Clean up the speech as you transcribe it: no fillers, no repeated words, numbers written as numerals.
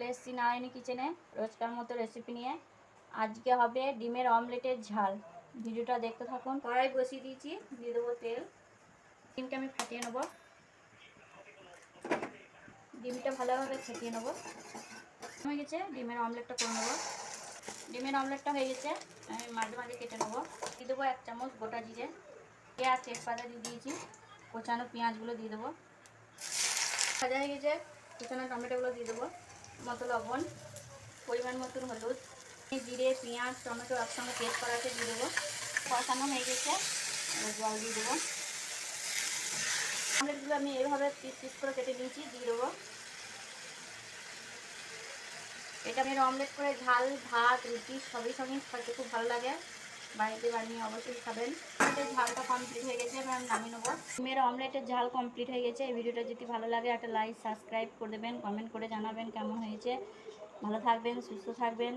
চলে এসেছি নারায়ণী কিচেনে রোজকার মতো রেসিপি নিয়ে। আজকে হবে ডিমের অমলেটের ঝাল। ভিডিওটা দেখতে থাকুন। কড়াই বসিয়ে দিয়েছি, দিয়ে দেবো তেল। ডিমটা আমি ফাটিয়ে নেব। ডিমটা ভালোভাবে ফেটিয়ে নেব। হয়ে গেছে, ডিমের অমলেটটা করে নেব। ডিমের অমলেটটা হয়ে গেছে, আমি মাঝে মাঝে কেটে নেবো। দিয়ে দেবো 1 চামচ গোটা জিরে, পেঁয়াজ তেজপাতা দিয়ে দিয়েছি, কোচানো পেঁয়াজগুলো দিয়ে দেবো। ভাজা হয়ে গেছে, কোচানো টমেটোগুলো দিয়ে দেবো, মতো লবণ, পরিমাণ মতন হলুদ, জিরে পেঁয়াজ টমেটো একসঙ্গে পেস্ট করা আছে দিয়ে দেবো। কষানো হয়ে গেছে, জল দিয়ে দেবো। অমলেটগুলো আমি এইভাবে পিস পিস করে কেটে নিয়েছি, দিয়ে দেবো। এটা আমি অমলেট করে ঝাল ভাত রুটি সবই সঙ্গে খেতে খুব ভালো লাগে। বাড়িতে বানিয়ে অবশ্যই খাবেন। ঝালটা কমপ্লিট হয়ে গেছে, এবার আমি নামিয়ে নেবো। ডিমের অমলেটের ঝাল কমপ্লিট হয়ে গেছে। এই ভিডিওটা যদি ভালো লাগে একটা লাইক সাবস্ক্রাইব করে দেবেন, কমেন্ট করে জানাবেন কেমন হয়েছে। ভালো থাকবেন, সুস্থ থাকবেন।